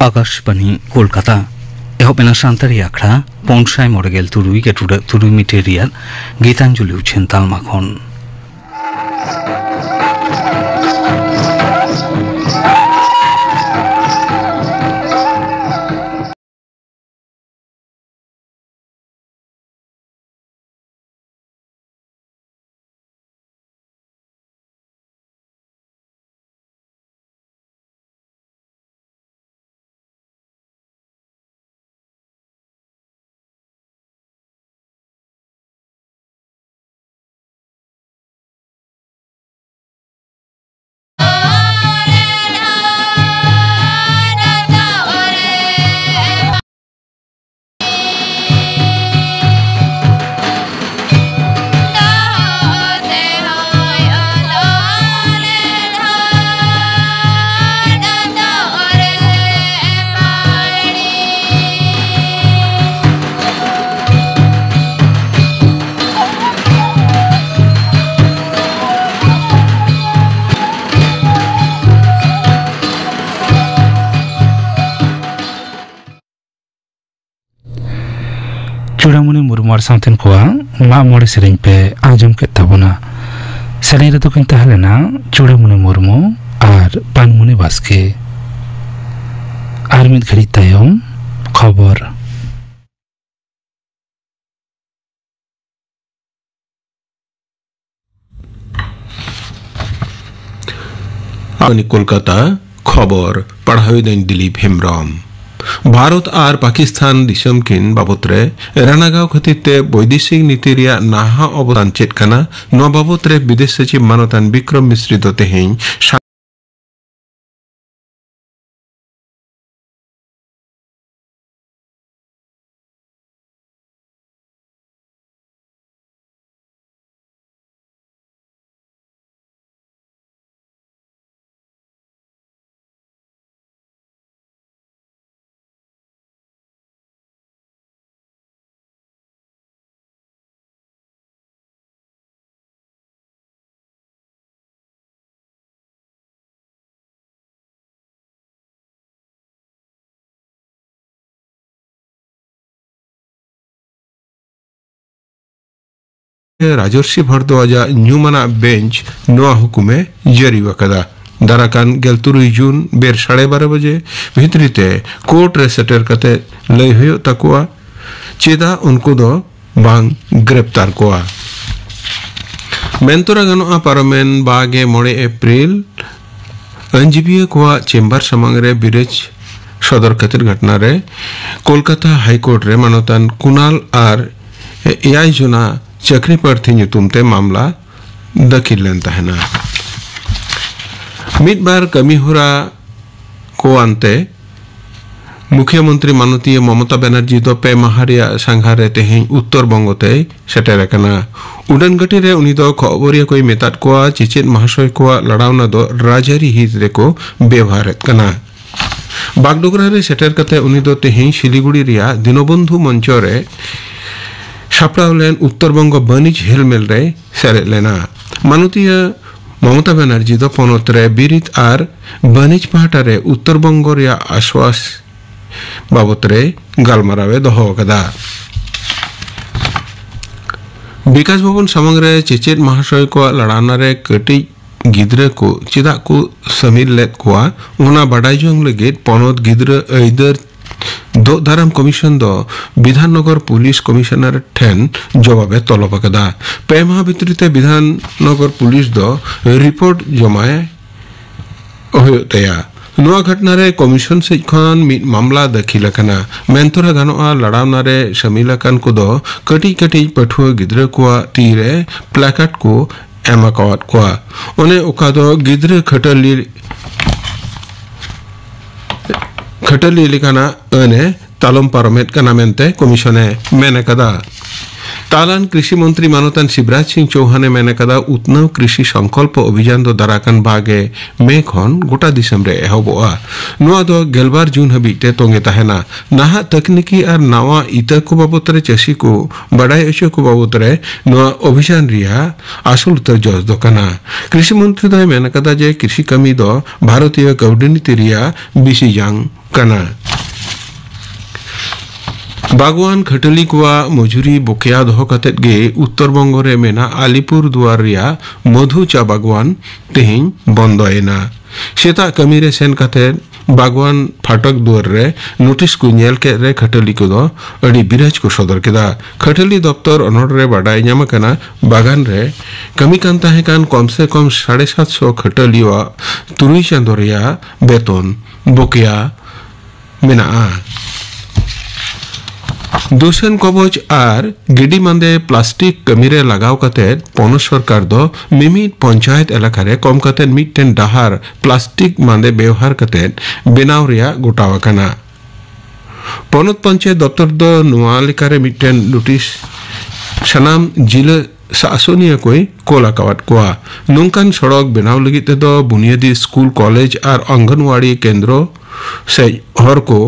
आकाशवाणी कोलकाता एहबेना सान्तारि आखड़ा पौनसाय मरेगेल तुरुई के तुरुई मिटेरियल गीतांजलि उछेन तालमाखन चूड़ामुनि मुरमुआर सावतेन कोआ मा मोड़े सेरें पे आजम के ताबोना सेरें रेदो किन ताहलेना चूड़ामुनि मुरमु आर पानमुनि बास्के आर मिद घड़ी तायम खबर कोलकाता खबर पढ़ाई दें दिलीप हेम्ब्रम भारत और पाकिस्तान दिसम किन बाबतरे रानागांव खातिर वैदेशिक नीति नाहा अवदान चेतना नवा बाबतरे विदेश सचिव मानतान विक्रम मिश्री दो तेहें राजर्षि भरद्वाजा न्यूमाना बेंच नोआ हुकुमे जारी वकदा दाराकान गेलतुरुई जून बेर 12:30 बजे भितरीते कोर्ट रे सेटर कते लई हुयो तकुआ चेदा उनको दो बांग ग्रेप्तार कोआ मेंतोरा गनोआ पार्लियामेंट बागे 9 एप्रिल एनजीबीए कोआ चेंबर समंगरे बिरेज सदर कतिर घटना रे कोलकाता हाईकोर्ट रे मानतान कुणाल आर एआई जुना चक्री प्रार्थी नुतुमते मामला दखिल लेन तहना मिद बार कमी हुरा को अंते मुख्यमंत्री माननीय ममता बनर्जी दो पे माहारिया संघारे तेहें उत्तर बंगोते सेटेर कना उड़न गटी रे उनी दो खबरिया कोई मेतात कोआ चिचेत महाशय कोआ लड़ावना दो राजारी हित रे को व्यवहारत कना बागडोगरा रे सेटेर कते उनी दो तेहें शिलीगुड़ी रिया दिनबंधु मंच रे सापड़ावलेन उत्तर बंग बनिज हेलमेल रे सेरे लेना माननीय ममता बनर्जी दो पनत रे बिरित आर बनिज पाहटा रे उत्तर बंग रिया आश्वास बाबत रे गालमारावे दोहो कदा विकास भवन समग्र चेचेत महाशय को लड़ाना रे कटी गिद्रे को चिदा को समीर लेत कोआ उना बड़ाई जोंग लगित पनत गिद्रे ऐदर दो दाराम कमीशन दो विधाननगर पुलिस कमिश्नर ठेन जवाबे तलब कदा पे माह भितरीते विधाननगर पुलिस दो रिपोर्ट जमाए होयतया नोआ घटना रे कमीशन से खान मिद मामला दखिल कना मेंतोरा गानोआ लड़ावना रे शामिल कान को दो कटी कटी पठुआ गिद्रे कोआ तीरे प्लाकार्ड को एमाकावत कोआ ओने ओका दो गिद्रे खटली लिखाना अने तालम पारमेट कना मेंते कमीशने मेने कदा तालान कृषि मंत्री मानतान शिवराज सिंह चौहाने मेने कदा उत्नव कृषि संकल्प अभियान दो दाराकान बागे मे खन गोटा दिसम रे एहबोआ नोआ दो गेलबार जून हबीते तोंगे तहना नाहा तकनीकी और नावा इता को बाबतरे चासी को बड़ाई अचो को बाबतरे नोआ अभियान रिया आसुल तर जज दो कना कृषि मंत्री दो मेने कदा जे कृषि कमी दो भारतीय कौडनीति रिया बिसी जांग कना बागवान खटली कोआ मजूरी बकेया दो कतेत गे उत्तर बंग रे मेना आलिपुर दुआर रिया मधु चा बागवान तेहिं बंदोएना सेता कमी रे सेन कतेत बागवान फाटक दुआर रे नोटिस को नेल के रे खटली को दो अड़ी बिराज को सदर केदा खटली दफ्तर अनोड रे बाडाय ᱧᱟᱢ कना बागान रे कमी कान ताहे कान कम से कम 750 खटली वा तुरुई चांदो रिया बेतन बकेया मेना दूषण कवच और गिडी मांदे प्लास्टिक कमीरे लगाव कतेत पौनस सरकार दो मिमिट पंचायत एलाका रे कम कतेत मिटन डाहार प्लास्टिक मांदे व्यवहार कतेत बेनाव रिया गोटाव कना पौनत पंचायत दफ्तर दो नुआ लेका रे मिटन नोटिस सनाम जिला शासनिया कोई कोला कावट कोआ नोंकान सड़क बेनाव लगी ते दो बुनियादी स्कूल कॉलेज और आंगनवाड़ी केंद्रों से हर को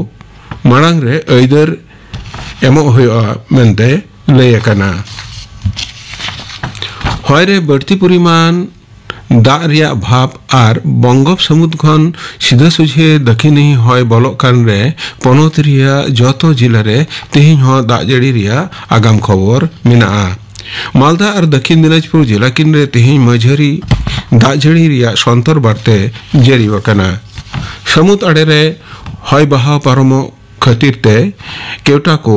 मांग रे ऐदर एमो मेनते लय कना हयरे बढ़ती परिमाण दाग रिया भाप और बंगोप समुद्र खन सीधा सुझे दक्षिणी हय बलक कान रे पनत रिया जतो जिला रे तेहिं हो दाग जड़ी रिया आगाम खबर मेना मालदा और दक्षिण दिनाजपुर जिला किन रे तेहिं मझरी दाग जड़ी रिया संतर बारते जारी वकना समुद्र आड़े रे हय बहाव पारमो खातिर ते केवटा को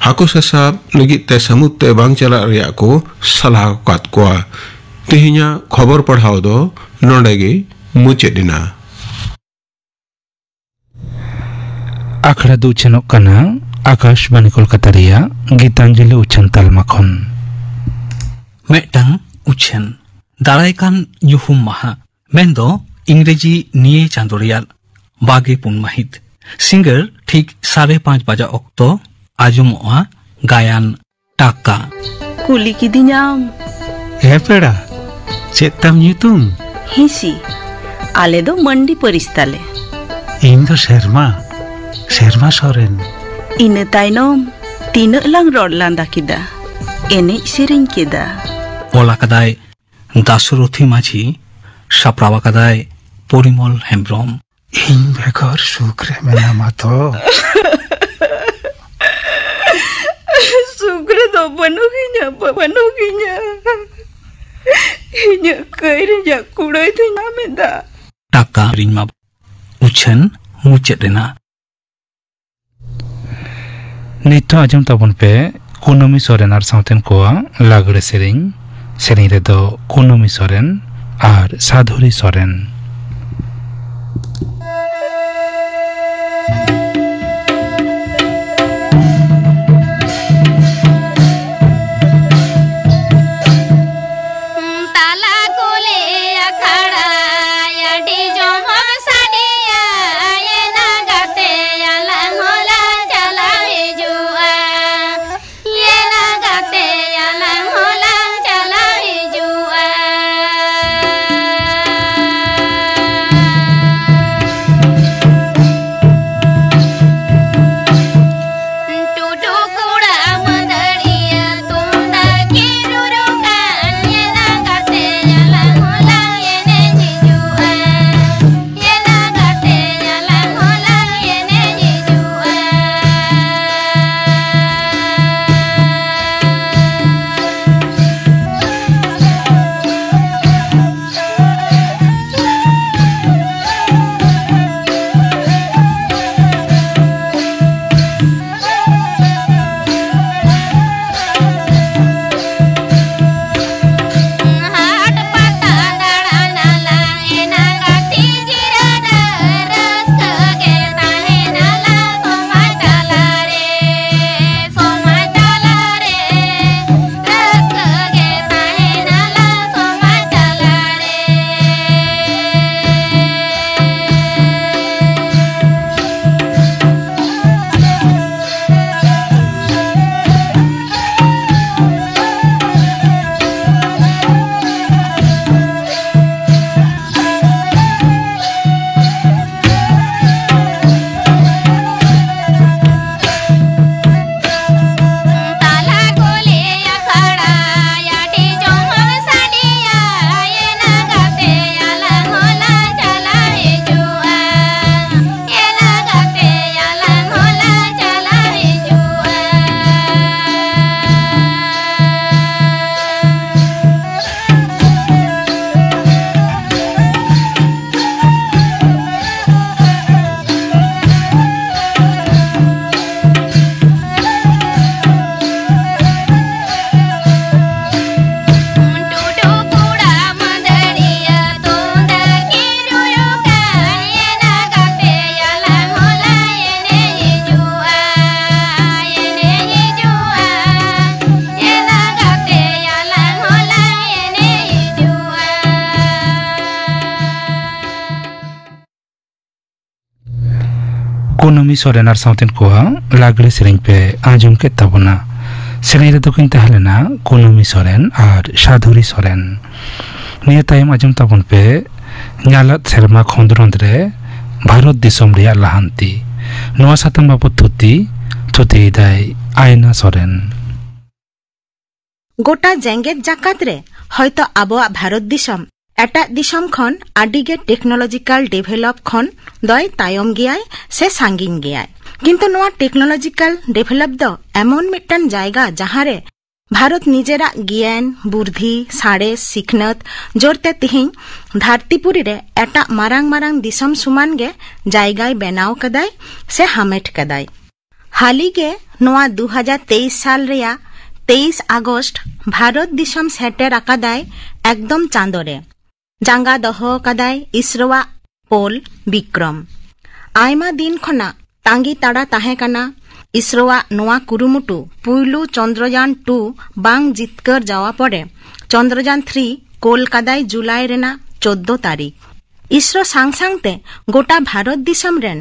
हाको सासाब लगी ते समुद्र ते बांग चला रिया को सलाह कात कोआ तेहिया खबर पढ़ाओ दो नोडेगी मुचेदिना आखड़ा दो चनक कना आकाशवाणी कोलकाता रिया गीतांजलि उछन तालमा खन मेटang उछन दारायकान युहुम माहा मेंदो इंग्रेजी निये चांदोरियाल बागे पुन माहित सिंगर ठीक 5:30 बजा ऑक्टो आजुमोआ गायन टाका कुली की दिनाम हे पेड़ा चेतम ᱧᱩᱛᱩᱢ हिसी आले दो मंडी परिस्ताले ᱤᱧ ᱫᱚ ᱥᱮᱨᱢᱟ ᱥᱚᱨᱮᱱ इन ताइनोम तीन लंग रोड लांदा किदा एने सेरिंग किदा ओला कदाय दासरथी माझी साप्रावा कदाय परिमल हेम्ब्रम ᱤᱧ ᱵᱮᱜᱚᱨ ᱥᱩᱠ ᱨᱮ ᱢᱮᱱᱟᱢᱟ ᱛᱚ सुग्र दो बनोगिnya इnya कइरे जा कुड़ाई थी नामेदा टाका रिंगमा उछन मुचेदना नितो आजम तबन पे कुनमी सोरेन और साउथन कोआ लागड़े सेरिंग रे दो कुनमी सोरेन और साधुरी सोरेन कुनमी सोरेन और साउथेन कोआ लागड़े सेरें पे आजम के तबना सेरें रे दोकिन तहलेना कुनमी सोरेन और साधुरी सोरेन निया तायम आजम तबन पे ᱧᱟᱞᱟᱫ ᱥᱮᱨᱢᱟ ᱠᱷᱚᱸᱫᱽᱨᱚᱸᱫᱽ ᱨᱮ ᱵᱷᱟᱨᱚᱛ ᱫᱤᱥᱚᱢ ᱨᱮᱭᱟᱜ ᱞᱟᱦᱟᱱᱛᱤ ᱱᱚᱣᱟ ᱥᱟᱛᱟᱢ ᱵᱟᱵᱚᱫ ᱛᱷᱩᱛᱤᱭᱮᱫᱟᱭ ᱟᱭᱱᱟ ᱥᱚᱨᱮᱱ। गोटा जेंगेत जाकात रे हयतो आबोआ भारत दिसम एटाक दिसम खन आडिगे टेक्नोलॉजिकल डेभेलप खन दय तायम गियाय से सांगिन गियाय किंतु नोआ टेक्नोलॉजिकल डेभेलप दो एमन मिटन जायगा जहां रे भारत निजेरा ज्ञान बुद्धि साड़े सिखनत जोरते तिहिं धरतीपुरी रे एटा मारांग मारांग दिसम सुमान गे जायगाय बेनाव कदाय से हामेट कदाय हाली गे नोआ 2023 साल रेया 23 अगस्त भारत दिसम सेटेर आकादाय एकदम चांदो रे जांगा दहो कदाय इसरोआ पोल विक्रम आयमा दिन खना तांगी ताड़ा ताहे कना इसरोआ नोआ कुरुमुटु पुइलु चंद्रयान 2 बांग जितकर जावा पड़े चंद्रयान 3 कोलकाता जुलाई रेना 14 तारीख इसरो सांग सांगते गोटा भारत दिसम रेन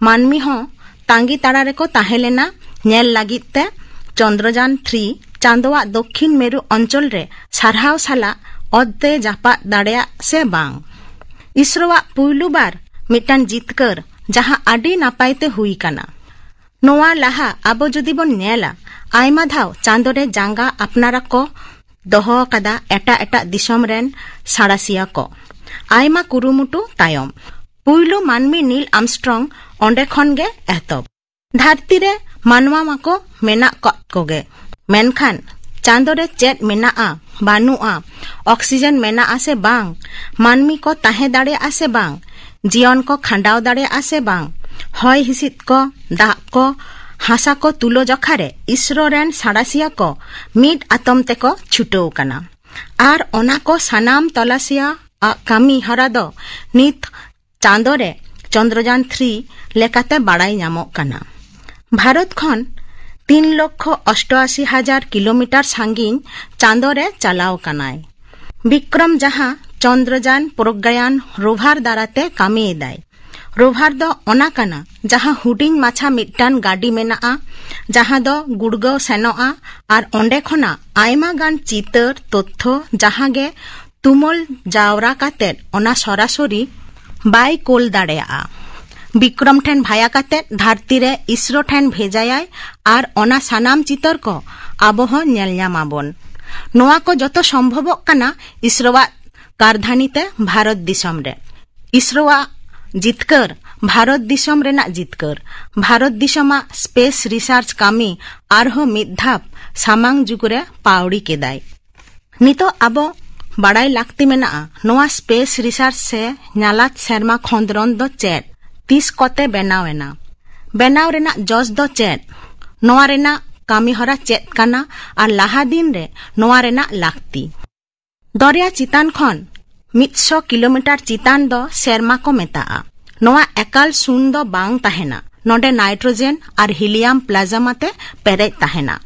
मानमी हो तांगी ताड़ा रेको ताहेलेना नेल लागिते चंद्रयान 3 चांदोआ दक्षिण मेरु अंचल रे सारहाव साला अद्दे जापा दाड़ेया से बांग इसरोआ पुइलु बार मिटान जितकर जहां आडी नापायते हुई काना नोआ लाहा आबो जुदी बन नेला आयमा धाव चांदोरे जांगा अपनारा को दोहो कदा एटा एटा दिसम रेन साड़ासिया को आयमा कुरुमुटु तायम पुइलु मानमी नील आर्मस्ट्रंग ओंडे खन गे एहतब धरती रे मानवा माको मेना कोगे मेनखान चांदोरे चेत मेना आ बानुआ ऑक्सीजन मेना आसे बांग मानमी को ताहे दाड़े आसे बांग जीवन को खंडाव दाड़े आसे बांग हय हिसित को दाग को हासा को तुलो जखारे इसरो रेन साड़ासिया को मिड आतम ते को छुटो कना आर ओना को सानाम तलासिया कामी हरा दो नित चांदोरे चंद्रयान 3 लेकाते बाड़ाई नामो कना भारत खन 3,88,000 किलोमीटर सांगिन चांदोरे चलाव कनाय विक्रम जहां चंद्रयान प्रज्ञान रोभार दाराते कामी एदाय रोभार दो ओना कना जहां हुडिंग माछा मिट्टान गाड़ी मेना जहां दो गुड़गांव सेनोआ और ओंडे खना आयमा गान चितर तथ्य जहां गे तुमल जावरा काते ओना सरासरी बाय कोल दाड़ेया विक्रम ठेन भाया काते धरती रे इसरो ठेन भेजायाय और ओना सानाम चितर को आबोह नेल ᱧᱟᱢᱟᱵᱚᱱ नोआ को जतो संभवक कना इसरोआ कारधानीते भारत दिसम रे इसरोआ जितकर भारत दिसम रेना जितकर भारत दिसमा स्पेस रिसर्च कामी आरहो मिधाप सामांग जुगरे पावड़ी केदाय नितो आबो बाड़ाई लाक्ति मेना नोआ स्पेस रिसर्च से ᱧᱟᱞᱟᱫ सेरमा खंद्रन दो चेट 30 कोते बेनावेना बेनाव रेना जस दो चेट नोआ रेना कामी हरा चेत काना और लाहा दिन रे नोआ रेना लाक्ति दरिया चितान खन 100 किलोमीटर चितान दो सेरमा को मेता नोआ एकाल सुन दो बांग ताहेना नोडे नाइट्रोजेन और हिलियम प्लाज्मा ते पेरे ताहेना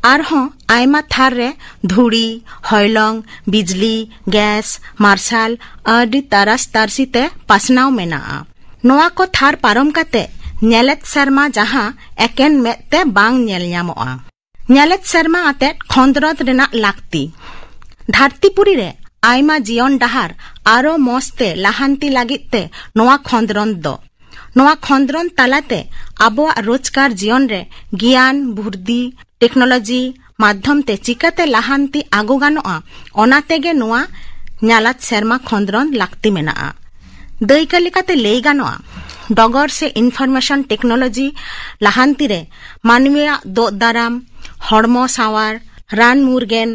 आरहों आयमा थार रे धुड़ी हयलंग बिजली गैस मार्शल आदि तारास तारसीते पासनाव मेना नोआ को थार पारम काते ᱧᱮᱞᱮᱫ सेरमा जहां एकेन मेते बांग ᱧᱮᱞ ᱧᱟᱢᱚᱜᱼᱟ ᱧᱮᱞᱮᱫ सेरमा आते खंद्रद रेना लाक्ति धरतीपुरी रे आयमा जीवन डहार आरो मस्ते लाहांती लागिते नोआ खंद्रन तालाते आबोआ रोजगार जीवन रे ज्ञान बुद्धि टेक्नोलॉजी माध्यम ते चिकाते लाहांती आगो गानोआ ओनातेगे नोआ ᱧালাদ सेरमा खंद्रन लाक्ति मेना दैका लेकाते लई गानोआ डगर से इनफॉर्मेशन टेक्नोलॉजी लाहांती रे मानवीया दो दाराम हड़मो सावार रान मुरगेन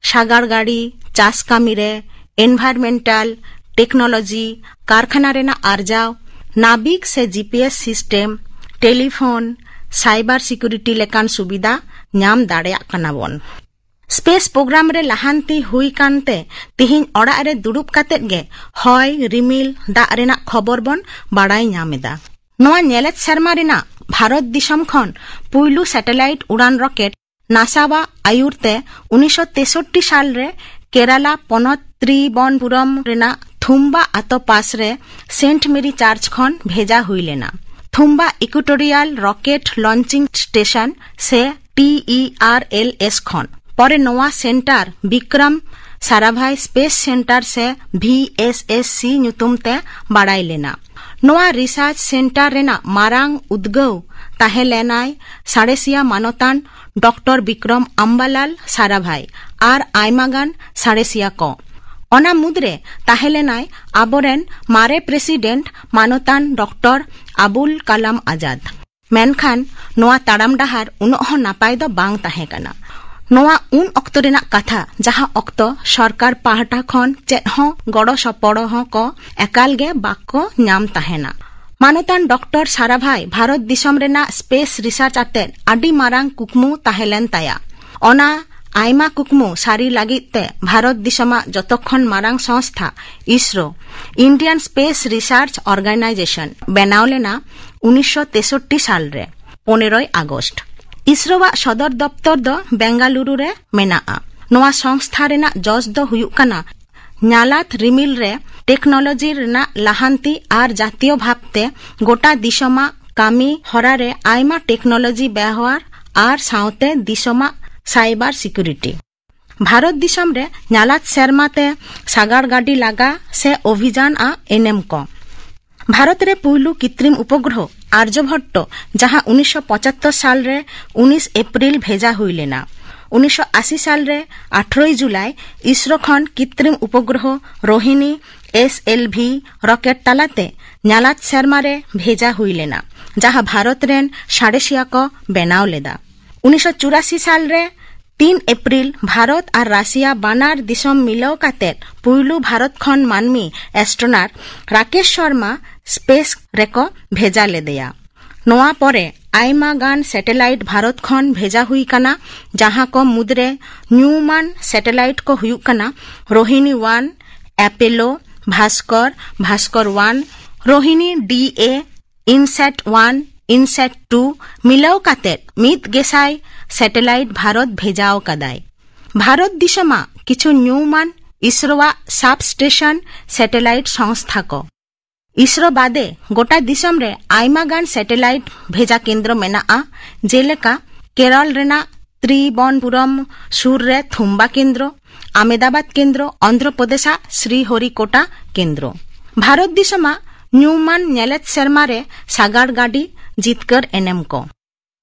सागार गाड़ी चास कामी रे एनवायरमेंटल टेक्नोलॉजी कारखाना रेना आरजाव नाबिक से GPS system telephone cyber security लेकान सुविधा ᱧᱟᱢ दाड़ेया कना बोन स्पेस प्रोग्राम रे लाहांती हुई कानते तिहिन ओड़ा रे दुड़ुब कातेत गे हय रिमिल दा रेना खबर बन बाड़ाई ᱧᱟᱢᱮᱫᱟ नोआ ᱧᱮᱞᱮᱫ सेरमा रेना भारत दिसम खन पुइलु सैटेलाइट उड़ान रॉकेट नासावा आयुरते 1963 साल रे केराला पनत त्रिबनपुरम रेना थुम्बा आतो पास रे सेंट मेरी चार्च खन भेजा हुई लेना Thumba equatorial rocket launching station से TERLS खन परे नोआ centre Vikram Sarabhai space centre से VSSC ᱧᱩᱛᱩᱢ ते बाड़ाई लेना। नोआ रिसर्च सेंटर रेना मारांग उद्गव ताहे लेनाय साड़ेसिया मानतान डॉक्टर विक्रम अम्बालाल साराभाई आर आयमागान साड़ेसिया को ओना मुद्रे ताहे लेनाय आबोरेन मारे प्रेसिडेंट मानतान डॉक्टर अबुल कलाम आजाद। मेनखान नोआ ताड़ाम डहार उनों हो नापाय दो बांग ताहे कना। नोआ उन ऑक्तो रेना कथा जहां ऑक्तो सरकार पाहटा खन चेत हो गड़ो सपड़ो हो को एकाल गे बाको नाम ताहेना। मानतान डॉक्टर साराभाई भारत दिसम रेना स्पेस रिसर्च आते आडी मारांग कुकमु ताहेलेन ताया। ओना आयमा कुकमु सारी लागिते भारत दिसमा जतोखन मारांग संस्था ISRO Indian Space Research Organisation बनाव लेना 1963 साल रे 15 अगस्त। इसरो वा सदर दफ्तर दो बेंगालुरु रे मेनाआ। नोआ संस्था रेना जज दो हुयुक कना ᱧᱟᱞᱟᱛ ᱨᱤᱢᱤᱞ ᱨᱮ टेक्नोलॉजी रेना लाहांती आर जातीय भावते गोटा दिशमा कामी हरा रे आयमा टेक्नोलॉजी व्यवहार आर साउते दिशमा साइबर सिक्योरिटी। भारत दिसम रे ᱧालात सेरमाते सागार गाड़ी लागा से अभियान आ एनएम को भारत रे पुलु कृत्रिम उपग्रह आर्यभट्ट जहां 1975 साल रे 19 अप्रैल भेजा हुई लेना। 1980 साल रे 18 जुलाई इसरो खन कृत्रिम उपग्रह रोहिणी SLV रॉकेट तालाते ᱧालात सेरमा रे भेजा हुई लेना जहां भारत रेन साड़ेसिया को बनाव लेदा। 1984 साल रे 3 अप्रैल भारत और राशिया बानार दिसम मिलाव काते पुलु भारत खन मानमी एस्ट्रोनॉट राकेश शर्मा स्पेस रेको भेजा ले दिया। नोआ परे आयमा गान सैटेलाइट भारत खन भेजा हुई कना जहां को मुद्रे न्यूमान सैटेलाइट को हुयुक कना रोहिणी 1 एपेलो भास्कर 1 रोहिणी DA इनसेट 1 इनसेट 2 मिलाव काते 1,000 सैटेलाइट भारत भेजाओ कदाय। भारत दिशमा किछु न्यूमान इसरोवा सब स्टेशन सैटेलाइट संस्था को इसरो बादे गोटा दिसम रे आयमा गान सैटेलाइट भेजा केंद्र मेनाआ जेलेका केरल रेना त्रिबनपुरम सुर रे थुम्बा केंद्र अहमदाबाद केंद्र आंध्र प्रदेशा श्रीहरिकोटा केंद्र। भारत दिसमा न्यूमान ᱧᱮᱞᱮᱛ सेरमा रे सागार गाड़ी जितकर एनएम को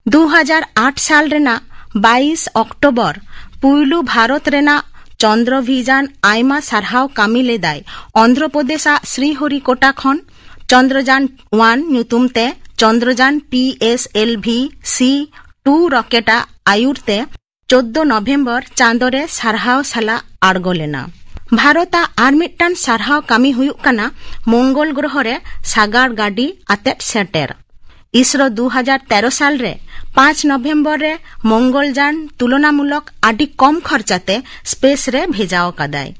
2008 साल रेना 22 अक्टोबर पुइलु भारत रेना चंद्रभियान आयमा सारहाव कामी लेदाय आंध्र प्रदेशा श्रीहरिकोटा खन चंद्रयान 1 ᱧᱩᱛᱩᱢते चंद्रयान PSLV C2 रॉकेटा आयुरते 14 नवेम्बर चांदोरे सारहाव साला आड़गो लेना। भारता आर मिट्टान सारहाव कामी हुयुक कना मंगल ग्रह रे सागार गाड़ी आतेट सेटेर। इसरो 2013 साल रे 5 नवेम्बर रे मंगलयान तुलनामूलक आडी कम खर्चाते स्पेस रे भेजाओ कदाय।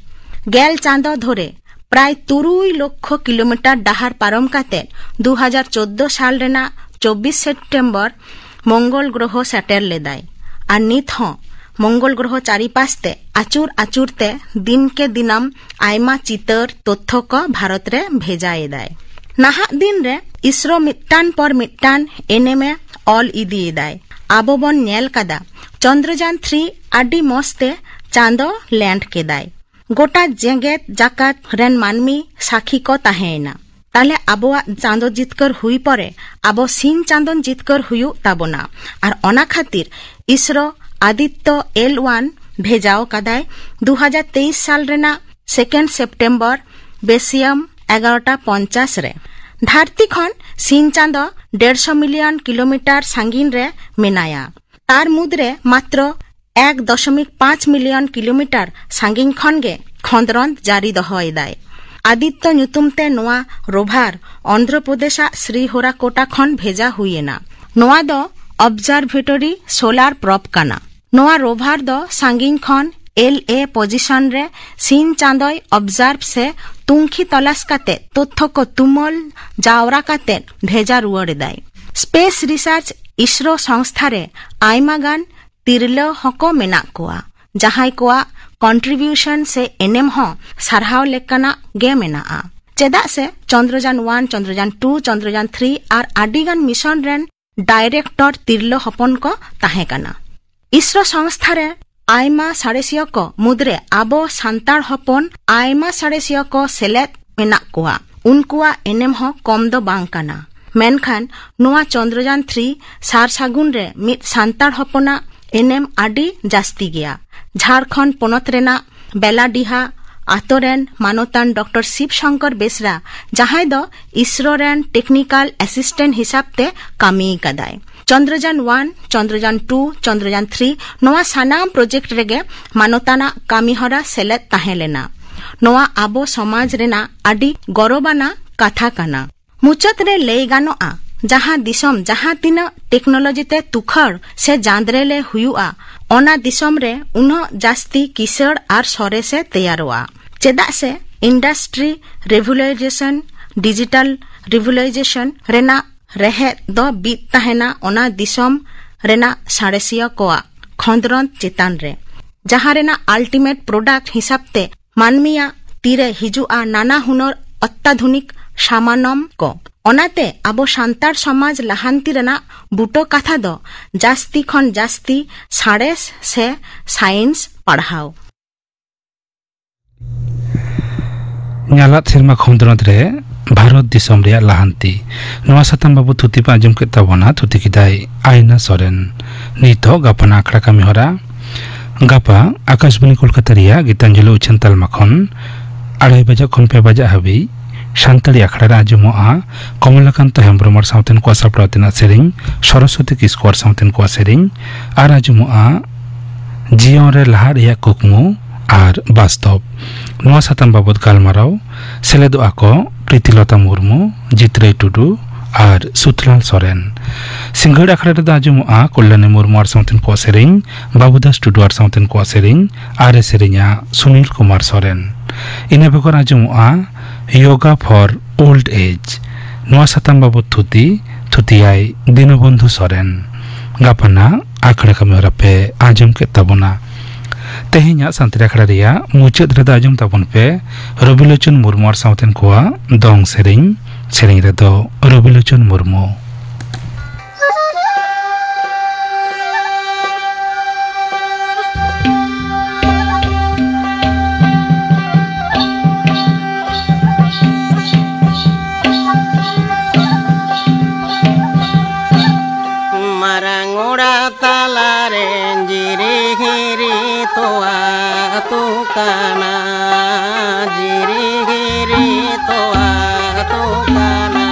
गेल चांदो धोरे प्राय 3 लाख किलोमीटर डाहार पारम काते 2014 साल रेना 24 सेप्टेम्बर मंगल ग्रह सेटेर लेदाय। और नित हो मंगल ग्रह चारिपास्ते आचुर आचुरते दिन के दिनम आयमा चितर तथ्य को भारत रे भेजाएदाय। नाहा दिन रे इसरो मिट्टान पर मिट्टान एनेमे ऑल इदीदाय। आबो बन नेल कदा चंद्रयान 3 आडी मस्ते चांदो लैंड केदाय। गोटा जेगेत जाकात रेन मानमी साखी को ताहेना ताले आबोआ चांदो जितकर हुई परे आबो सिन चांदन जितकर हुयु ताबोना और ओना खातिर इसरो आदित्य L1 भेजाओ कदाय 2023 साल रेना 2 सेप्टेम्बर बेसियम 11:50 रे। धरती खन सिन चांदो 150 मिलियन किलोमीटर सांगिन रे मेनाया। तार मुद्रे मात्र 1.5 मिलियन किलोमीटर सांगिन खन गे खंदरन जारी दहोयदाय। आदित्य ᱧᱩᱛᱩᱢते नोआ रोभार आंध्र प्रदेशा श्रीहरिकोटा खन भेजा हुईना। नोआ दो ऑब्जर्वेटरी सोलार प्रोब काना। नोआ रोभार दो सांगिन खन LA पोजीशन रे सिन चांदोय ऑब्जर्व से तुंखी तलाश काते तथ्य को तुमल जावरा काते भेजा रुआड़ेदाय। स्पेस रिसर्च इसरो संस्था रे आयमा गान तिरलो हको मेना कोआ जहां कोआ कंट्रीब्यूशन से एनएम हो सारहाव लेकाना गे मेना। चेदा से चंद्रयान 1 चंद्रयान 2 चंद्रयान 3 और आडिगान मिशन रेन डायरेक्टर तिरलो हपन को ताहे कना इसरो संस्था रे आयमा साड़ेसिया को मुद्रे आबो सांतार हपन आयमा साड़ेसिया को सेलेद मेना कोआ उनकुआ एनेम हो कम दो बांग कना मेनखान नुआ चंद्रयान 3 सार सागुन रे मित सांतार हपना एनेम आडी जास्ती गया झारखंड पोनत रेना बेलाडीहा आतोरेन मानोतान डॉक्टर शिव शंकर बेसरा जहां दो इसरो रेन टेक्निकल असिस्टेंट हिसाब ते कामी कदाय चंद्रयान 1 चंद्रयान 2 चंद्रयान 3 नोआ सानाम प्रोजेक्ट रेगे मानोताना कामी हरा सेलेद ताहेलेना नोआ आबो समाज रेना आडी गौरवाना कथा कना मुचत रे लेई गानोआ जहां दिसम जहां तीना टेक्नोलॉजी ते तुखर से जांदरेले हुयुआ ओना दिसम रे उन्हो जास्ती किसड़ आर सरे से तैयारोआ चेदा से इंडस्ट्री रेवुलाइजेशन डिजिटल रिवुलाइजेशन रेना रेहे दो बीत ताहेना ओना दिसम रेना साड़ेसिया कोआ खंदरन चेतान रे जहां रेना अल्टीमेट प्रोडक्ट हिसाब ते मानमिया तीरे हिजुआ नाना हुनर अत्याधुनिक सामानम को ओनाते आबो सांतार समाज लाहांती रेना बुटो कथा दो जास्ती खन जास्ती साड़ेस से साइंस पढ़ाओ ᱧᱟᱞᱟᱫ ᱥᱮᱨᱢᱟ ᱠᱷᱚᱸᱫᱽᱨᱚᱸᱫᱽ ᱨᱮ ᱵᱷᱟᱨᱚᱛ ᱫᱤᱥᱚᱢ ᱨᱮᱭᱟᱜ ᱞᱟᱦᱟᱱᱛᱤ ᱱᱚᱣᱟ ᱥᱟᱛᱟᱢ ᱵᱟᱵᱚ ᱛᱷᱩᱛᱤ ᱯᱮ ᱟᱸᱡᱚᱢ ᱠᱮᱫ ᱛᱟᱵᱚᱱᱟ ᱛᱷᱩᱛᱤ ᱠᱮᱫᱟᱭ ᱟᱭᱱᱟ ᱥᱚᱨᱮᱱ ᱱᱤᱛᱚᱜ ᱜᱟᱯᱟᱱᱟ ᱟᱠᱷᱲᱟ ᱠᱟᱹᱢᱤ ᱦᱚᱨᱟ ᱜᱟᱯᱟ ᱟᱠᱟᱥᱵᱟণী ᱠᱳᱞᱠᱟᱛᱟ ᱨᱮᱭᱟᱜ ᱜᱤᱛᱟᱧᱡᱚᱞᱤ ᱩᱪᱷᱟᱹᱱ ᱛᱟᱞᱢᱟ ᱠᱷᱚᱱ 2:30 ᱵᱟᱡᱟᱜ ᱠᱷᱚᱱ 5 ᱵᱟᱡᱟᱜ ᱦᱟᱹᱵᱤᱡ ᱥᱟᱱᱛᱟᱲᱤ ᱟᱠᱷᱲᱟ ᱨᱮ ᱟᱸᱡᱚᱢᱚᱜᱼᱟ ᱠᱚᱢᱚᱞᱟᱠᱟᱱᱛᱚ ᱦᱮᱢᱵᱨᱚᱢ ᱥᱟᱶᱛᱮᱱ ᱠᱚᱣᱟᱜ ᱥᱟᱯᱲᱟᱣ ᱛᱮᱱᱟᱜ ᱥᱮᱨᱮᱧ ᱥᱚᱨᱚᱥᱚᱛᱤ ᱠᱤᱥᱠᱩ ᱥᱟᱶᱛᱮᱱ ᱠᱚᱣᱟᱜ ᱥᱮᱨᱮᱧ ᱟᱨ ᱟᱸᱡᱚᱢᱚᱜᱼᱟ ᱡᱤᱭᱚᱱ ᱨᱮ ᱞᱟᱦᱟ ᱨᱮᱭᱟᱜ ᱠᱩᱠᱢᱩ आर वास्तव नोआ साताम बाबद गालमाराव सेलेदो आको प्रीतिलता मुर्मू जितराई टुडू आर सुतलाल सोरेन सिंगड़ आखड़ा रे आजमोआ कल्याणी मुर्मू आर साउथेन को सेरिंग बाबूदास टुडू आर साउथेन को सेरिंग आर सेरिंगा सुनील कुमार सोरेन इने बेगर आजमोआ योगा फॉर ओल्ड एज नोआ साताम बाबद थुतियाई दीनबंधु सोरेन गापाना आखड़ा कमेरा पे आजम के तबना तेहेኛ सानताड़ी आखड़ा रिया मुचाद रे आजम ताबन पे रबिलोचन मुर्मू आर साउथेन कोआ दंग सेरिंग रे दो रबिलोचन मुर्मू मारांगोड़ा ताला रे जिरे हिरी तोआ तो काना जिरे हिरी तोआ तो काना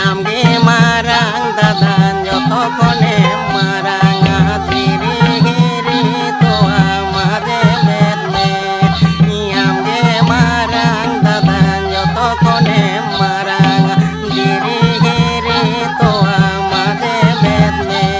आमगे मारांग दादान जो तो कोने मारांगा जिरे हिरी तोआ मादे बेद में आमगे मारांग दादान जो तो कोने मारांगा जिरे हिरी तोआ मादे बेद में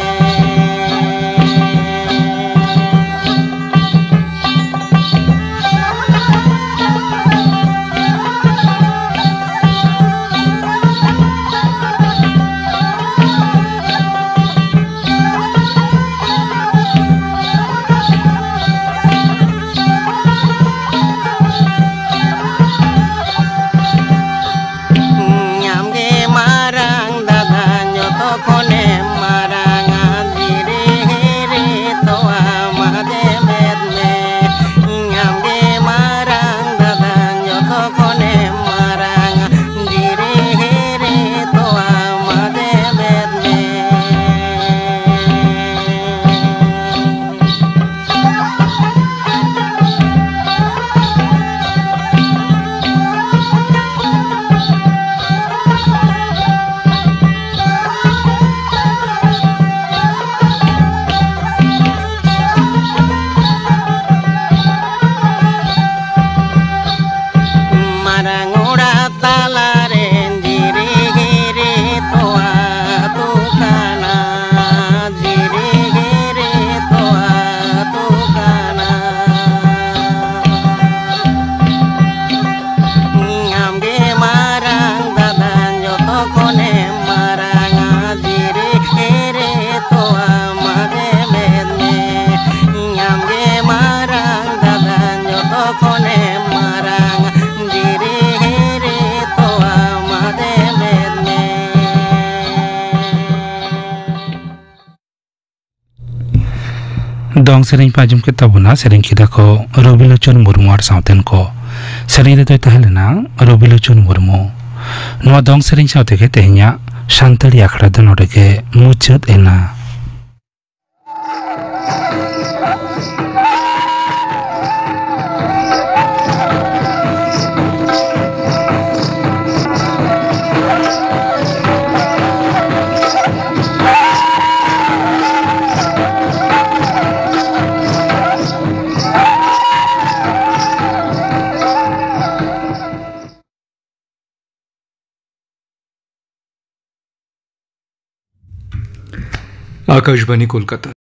dong sering pajum ke tabuna sering kita ko Robilochon Murmu ar sauten ko sering itu tahelena Robilochon Murmu noa dong sering saute ke tehnya Santali akhra dan odeke mucut ena Akashvani Kolkata.